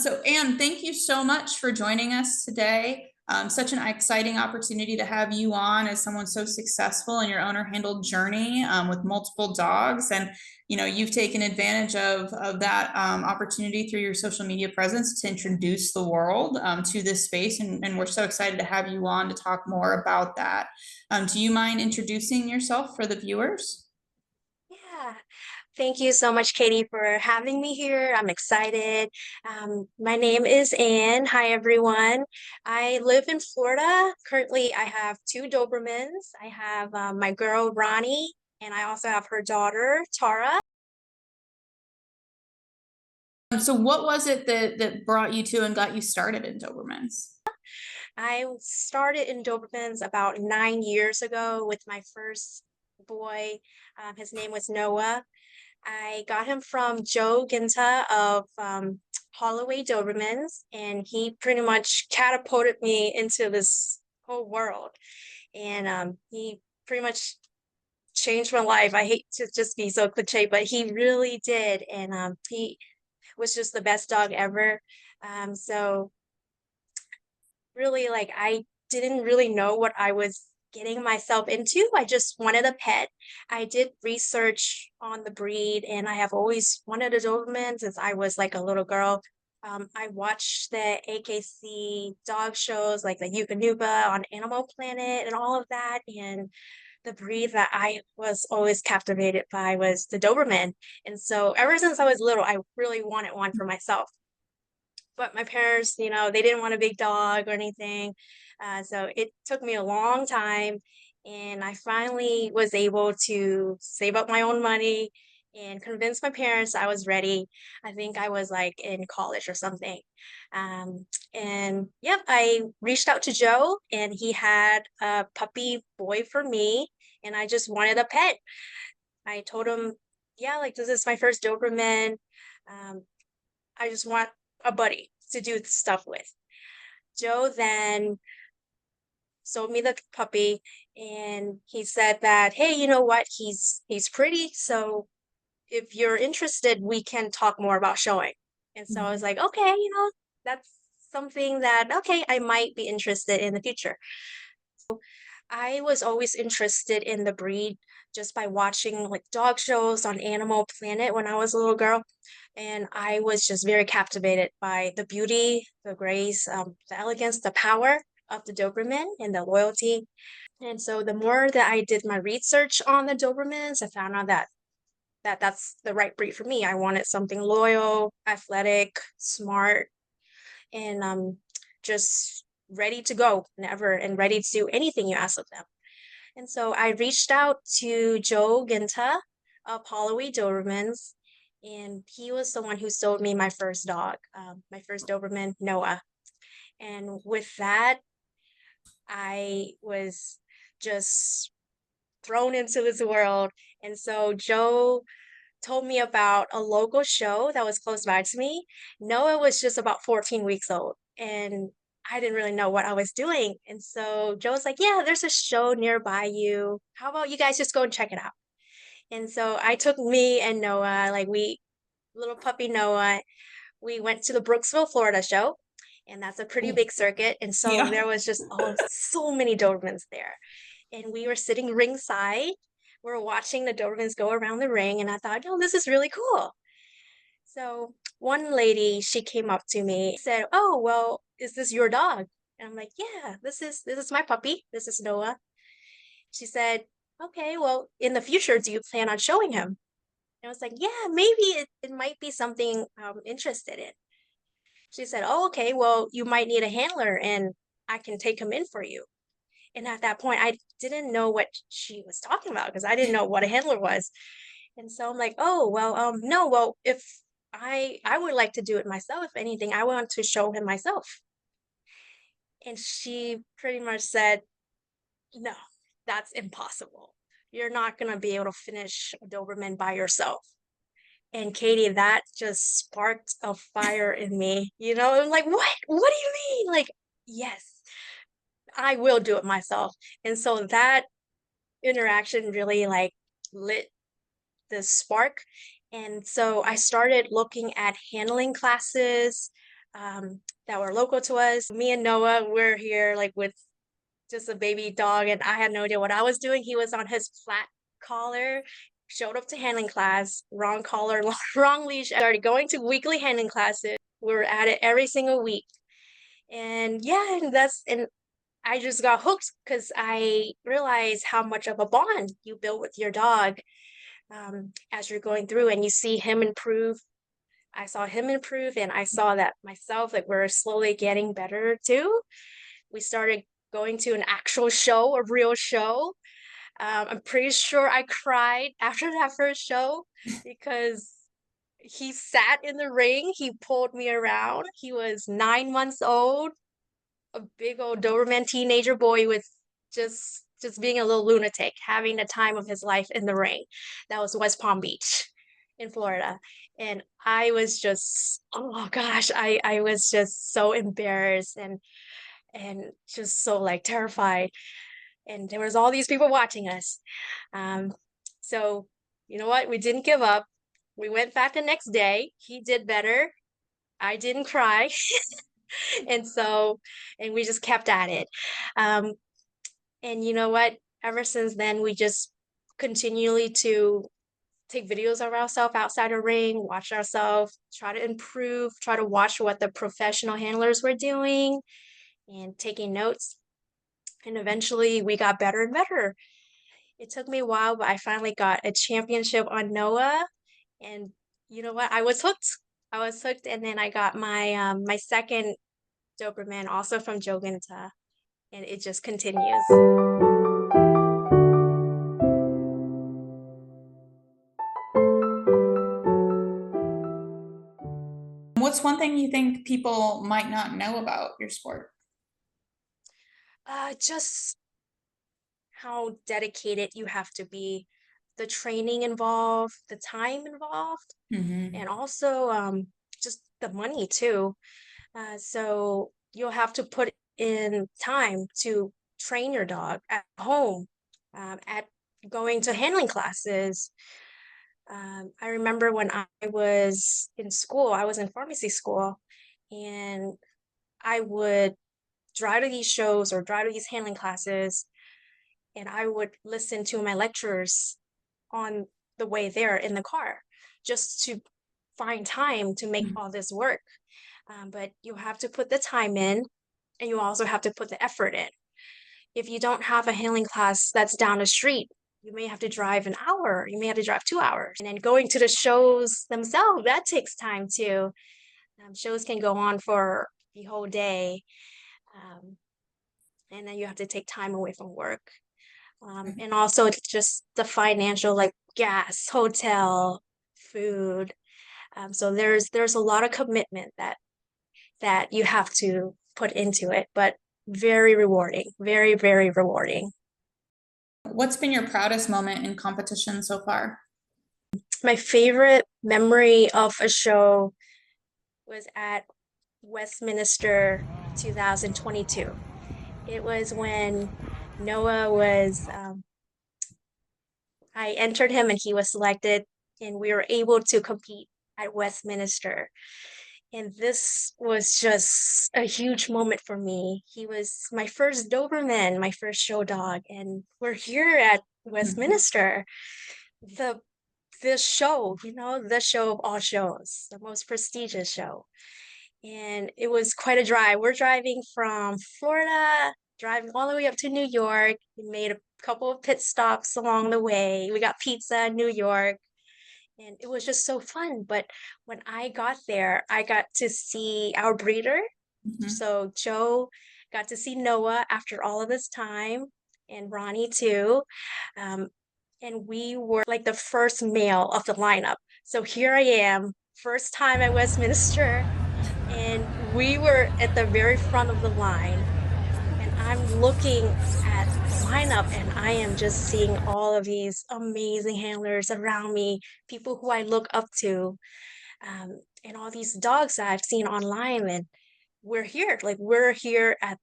So Anne, thank you so much for joining us today. Such an exciting opportunity to have you on as someone so successful in your owner-handled journey with multiple dogs. And, you know, you've taken advantage of that opportunity through your social media presence to introduce the world to this space. And we're so excited to have you on to talk more about that. Do you mind introducing yourself for the viewers? Yeah, thank you so much, Katie, for having me here. I'm excited. My name is Anne. Hi, everyone. I live in Florida. Currently, I have two Dobermans. I have my girl, Ronnie, and I also have her daughter, Tara. So what was it that brought you to and got you started in Dobermans? I started in Dobermans about 9 years ago with my first boy. His name was Noah. I got him from Joe Ginta of Holloway Dobermans, and he pretty much catapulted me into this whole world. And he pretty much changed my life. I hate to just be so cliche, but he really did. And he was just the best dog ever. So really, like, I didn't really know what I was getting myself into. I just wanted a pet. I did research on the breed, and I have always wanted a Doberman since I was like a little girl. I watched the AKC dog shows like the Yukonuba on Animal Planet and all of that. And the breed that I was always captivated by was the Doberman. And so ever since I was little, I really wanted one for myself. But my parents, they didn't want a big dog or anything. So it took me a long time. And I finally was able to save up my own money and convince my parents I was ready. I think I was like in college or something. And yep, I reached out to Joe and he had a puppy boy for me. And I just wanted a pet. I told him, yeah, like this is my first Doberman. Um, I just want a buddy to do stuff with. Joe then sold me the puppy and he said that, hey, you know what? He's pretty, so if you're interested, we can talk more about showing. And so I was like, okay, that's something that okay, I might be interested in the future. I was always interested in the breed just by watching like dog shows on Animal Planet when I was a little girl. And I was just very captivated by the beauty, the grace, the elegance, the power of the Doberman and the loyalty. And so the more that I did my research on the Dobermans, I found out that's the right breed for me. I wanted something loyal, athletic, smart, and just ready to go whenever and ready to do anything you ask of them. And so I reached out to Joe Ginta of Holloway Dobermans, and he was the one who sold me my first dog, my first Doberman, Noah. And with that, I was just thrown into this world. And so Joe told me about a local show that was close by to me. Noah was just about 14 weeks old, and I didn't really know what I was doing. And so Joe was like, yeah, there's a show nearby you. How about you guys just go and check it out? And so I took me and Noah, like little puppy Noah, we went to the Brooksville, Florida show. And that's a pretty big circuit. And so Yeah. there was just so many Dobermans there. And we were sitting ringside. We're watching the Dobermans go around the ring. And I thought, oh, this is really cool. So one lady, she came up to me, said, oh, well, is this your dog? And I'm like, yeah, this is my puppy. This is Noah. She said, okay, well, in the future, do you plan on showing him? And I was like, yeah, maybe it might be something I'm interested in. She said, oh, okay, well, you might need a handler and I can take him in for you. And at that point, I didn't know what she was talking about because I didn't know what a handler was. And so I'm like, oh, well, no, well, if I would like to do it myself, if anything, I want to show him myself. And she pretty much said, no, that's impossible. You're not gonna be able to finish a Doberman by yourself. And Katie, that just sparked a fire in me. I'm like, what? What do you mean? Like, yes, I will do it myself. And so that interaction really like lit the spark. And so I started looking at handling classes. that were local to us. Me and Noah were here like with just a baby dog, and I had no idea what I was doing. He was on his flat collar, showed up to handling class, wrong collar, wrong leash. I started going to weekly handling classes. We were at it every single week. And yeah, and I just got hooked because I realized how much of a bond you build with your dog as you're going through, and you see him improve. I saw him improve, and I saw that myself, like we're slowly getting better too. We started going to an actual show, a real show. I'm pretty sure I cried after that first show because he sat in the ring. He pulled me around. He was 9 months old, a big old Doberman teenager boy with just being a little lunatic, having the time of his life in the ring. That was West Palm Beach in Florida. And I was just, oh gosh, I was just so embarrassed and just so like terrified. And there was all these people watching us. Um, so you know what? We didn't give up. We went back the next day. He did better. I didn't cry. And so, and we just kept at it. Um, and you know what? Ever since then, we just continually to take videos of ourselves outside the ring, watch ourselves, try to improve, try to watch what the professional handlers were doing and taking notes. And eventually we got better and better. It took me a while, but I finally got a championship on Noah. And you know what? I was hooked. I was hooked. And then I got my second Doberman, also from Joe Ginta, and it just continues. What's one thing you think people might not know about your sport? Just how dedicated you have to be, the training involved, the time involved, Mm-hmm. and also just the money too. So you'll have to put in time to train your dog at home, at going to handling classes. I remember when I was in school, I was in pharmacy school, and I would drive to these shows or drive to these handling classes, and I would listen to my lecturers on the way there in the car just to find time to make all this work. But you have to put the time in, and you also have to put the effort in. If you don't have a handling class that's down the street, you may have to drive an hour, you may have to drive 2 hours. And then going to the shows themselves, that takes time too. Shows can go on for the whole day. Um, and then you have to take time away from work. And also it's just the financial, like gas, hotel, food. So there's a lot of commitment that you have to put into it, but very rewarding, very, very rewarding. What's been your proudest moment in competition so far? My favorite memory of a show was at Westminster 2022. It was when Noah was, I entered him and he was selected, and we were able to compete at Westminster. And this was just a huge moment for me. He was my first Doberman, my first show dog, and we're here at Mhm. Westminster. The this show, the show of all shows, the most prestigious show. And it was quite a drive. We're driving from Florida, driving all the way up to New York. We made a couple of pit stops along the way. We got pizza in New York, and it was just so fun. But when I got there, I got to see our breeder. Mhm. So Joe got to see Noah after all of this time, and Ronnie too. Um, and we were like the first male of the lineup. So here I am, first time at Westminster, and we were at the very front of the line. And I'm looking at the lineup, and I am just seeing all of these amazing handlers around me, people who I look up to, and all these dogs that I've seen online. And we're here at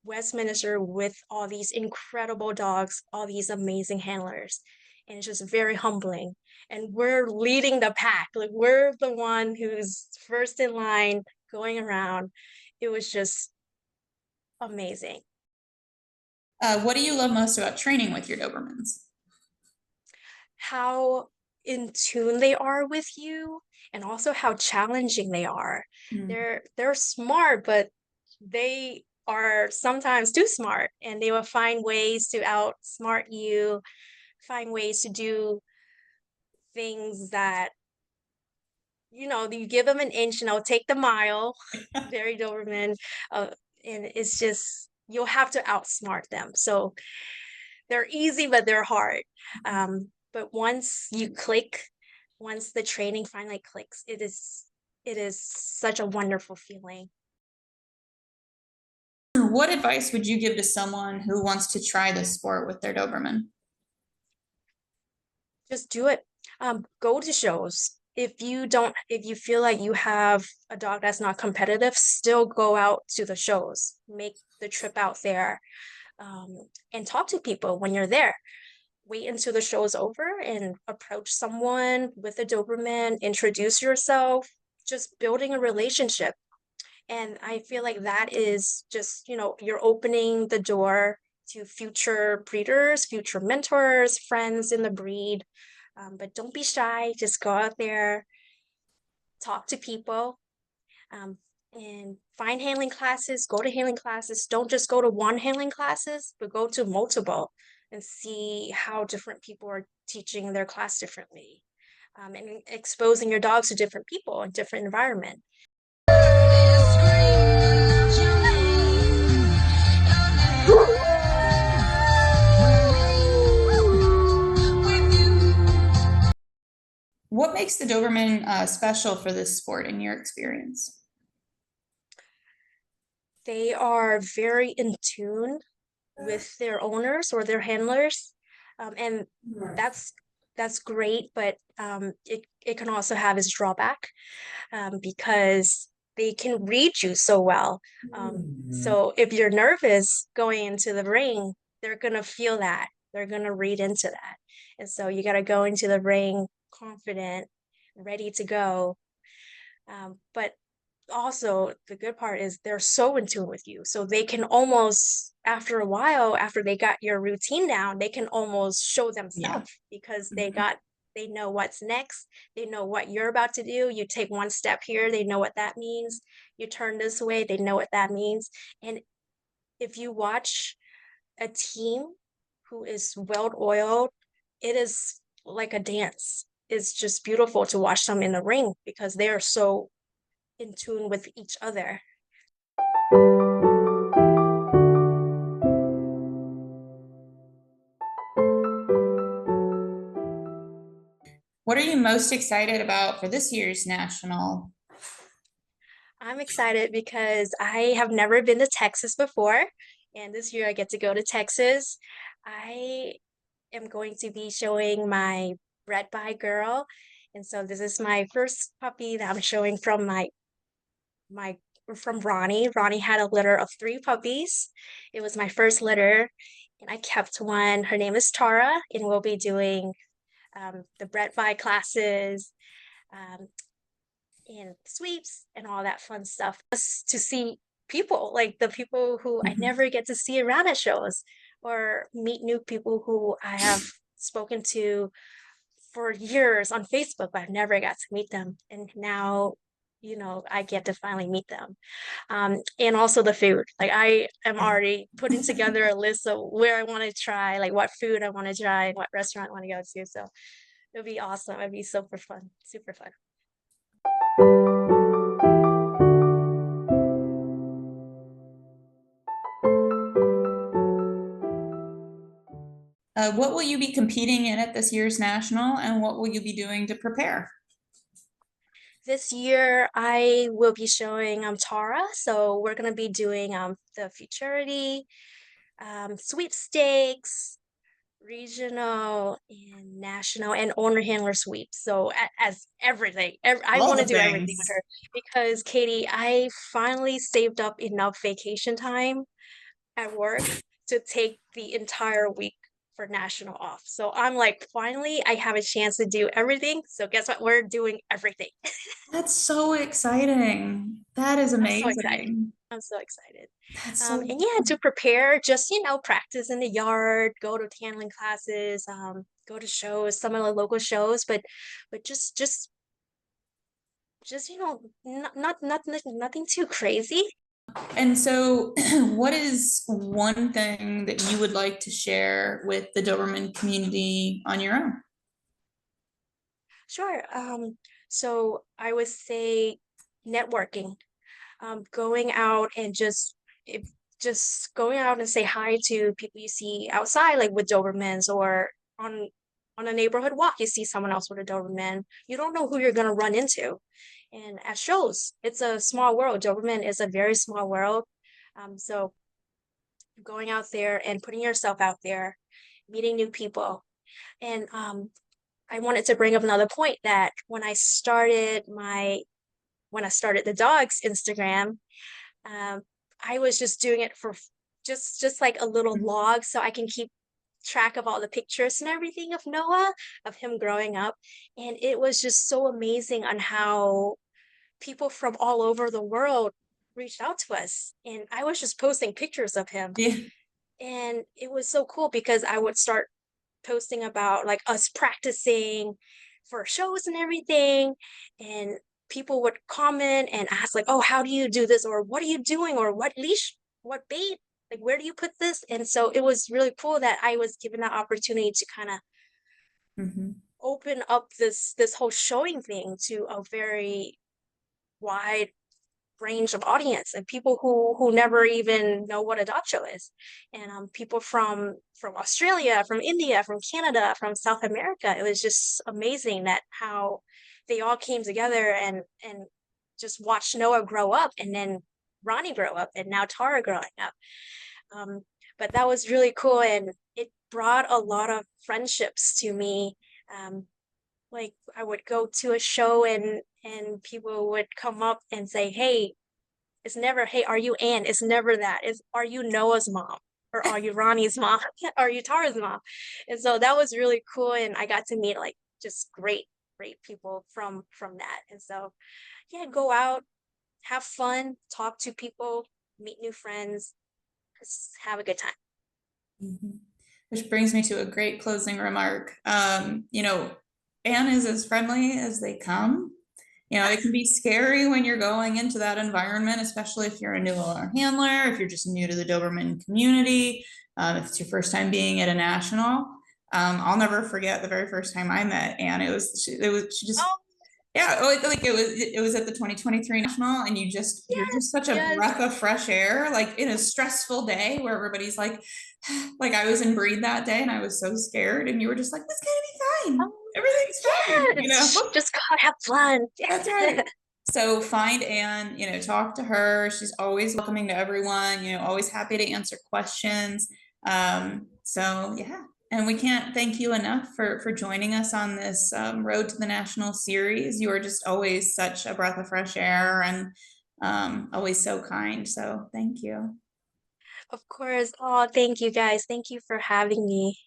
Westminster with all these incredible dogs, all these amazing handlers. and it's just very humbling. And we're leading the pack. Like we're the one who's first in line going around. It was just amazing. What do you love most about training with your Dobermans? How in tune they are with you and also how challenging they are. Mm. They're smart, but they are sometimes too smart and they will find ways to outsmart you, find ways to do things that you give them an inch and I'll take the mile. Very Doberman. Uh, and it's just you'll have to outsmart them. So they're easy, but they're hard. But once you click, once the training finally clicks, it is such a wonderful feeling. What advice would you give to someone who wants to try this sport with their Doberman? Just do it. Go to shows. If you feel like you have a dog that's not competitive, still go out to the shows. Make the trip out there, and talk to people when you're there. Wait until the show is over and approach someone with a Doberman, introduce yourself, just building a relationship. And I feel like that is just, you're opening the door to future breeders, future mentors, friends in the breed. But don't be shy, just go out there, talk to people, um, and find handling classes, go to handling classes. Don't just go to one handling classes, but go to multiple and see how different people are teaching their class differently, and exposing your dogs to different people in different environment. What makes the Doberman special for this sport in your experience? They are very in tune with their owners or their handlers, and that's that's great, but it can also have its drawback, because they can read you so well. So if you're nervous going into the ring, they're gonna feel that. They're gonna read into that. And so you gotta go into the ring confident, ready to go. But also the good part is they're so in tune with you. So they can almost, after a while, after they got your routine down, they can almost show Yeah. themselves because Mhm. they know what's next. They know what you're about to do. You take one step here, they know what that means. You turn this way, they know what that means. And if you watch a team who is well oiled, it is like a dance. It's just beautiful to watch them in the ring because they are so in tune with each other. What are you most excited about for this year's national? I'm excited because I have never been to Texas before, and this year I get to go to Texas. I am going to be showing my bred by girl, and so this is my first puppy that I'm showing from my from Ronnie. Ronnie had a litter of three puppies. It was my first litter, and I kept one. Her name is Tara, and we'll be doing the bred by classes, um, and sweeps and all that fun stuff. Just to see people, like the people who I Mhm. never get to see around at shows, or meet new people who I have spoken to for years on Facebook, but I've never got to meet them. And now, I get to finally meet them. And also the food. Like I am Yeah. already putting together a list of where I want to try, like what food I want to try, what restaurant I want to go to. So it'll be awesome. It'll be super fun, super fun. What will you be competing in at this year's national, and what will you be doing to prepare? This year I will be showing Tara. So we're gonna be doing the futurity, sweepstakes, regional and national and owner handler sweeps. So as everything, I All want to the do everything with things. her because Katie, I finally saved up enough vacation time at work to take the entire week for national off. So I'm like, finally, I have a chance to do everything. So guess what? We're doing everything. That's so exciting. That is I'm so excited. amazing. I'm so excited. That's so And yeah, to prepare, just, practice in the yard, go to handling classes, go to shows, some of the local shows, but just, nothing too crazy. And so, what is one thing that you would like to share with the Doberman community on your own? Sure. So I would say networking, going out and just going out and say hi to people you see outside, like with Dobermans, or on on a neighborhood walk, you see someone else with a Doberman. You don't know who you're gonna run into. And at shows, it's a small world. Doberman is a very small world. So going out there and putting yourself out there, meeting new people. And I wanted to bring up another point that when I started the dog's Instagram, um, I was just doing it for just like a little log so I can keep track of all the pictures and everything of Noah, of him growing up. And it was just so amazing on how people from all over the world reached out to us. And I was just posting pictures of him. Yeah. And it was so cool because I would start posting about like us practicing for shows and everything. And people would comment and ask, like, oh, how do you do this? Or what are you doing? Or what leash, what bait? Like, where do you put this? And so it was really cool that I was given that opportunity to kind of Mhm. open up this whole showing thing to a very wide range of audience and people who never even know what a dog show is, and people from Australia, from India, from Canada, from South America. It was just amazing that how they all came together and just watched Noah grow up, and then Ronnie grow up, and now Tara growing up. um, but that was really cool, and it brought a lot of friendships to me. Like I would go to a show and people would come up and say, "Hey," it's never, "Hey, are you Anne?" It's never that. It's, "Are you Noah's mom?" Or "Are you Ronnie's mom?" "Are you Tara's mom?" And so that was really cool, and I got to meet like just great people from that. And so yeah, go out, have fun, talk to people, meet new friends, just have a good time. Mhm. Which brings me to a great closing remark. Anne is as friendly as they come. It can be scary when you're going into that environment, especially if you're a new handler, if you're just new to the Doberman community, if it's your first time being at a national. I'll never forget the very first time I met Anne. She just, Oh, yeah, like it was at the 2023 national, and you're just yes, such a yes. breath of fresh air, like in a stressful day where everybody's like I was in breed that day and I was so scared, and you were just like, this gonna be fine, Oh, everything's fine, yes. Just go have fun. That's right. So find Anne, talk to her. She's always welcoming to everyone, always happy to answer questions. So yeah. And we can't thank you enough for joining us on this road to the national series. You are just always such a breath of fresh air, and always so kind. So thank you. Of course. Oh, thank you guys. Thank you for having me.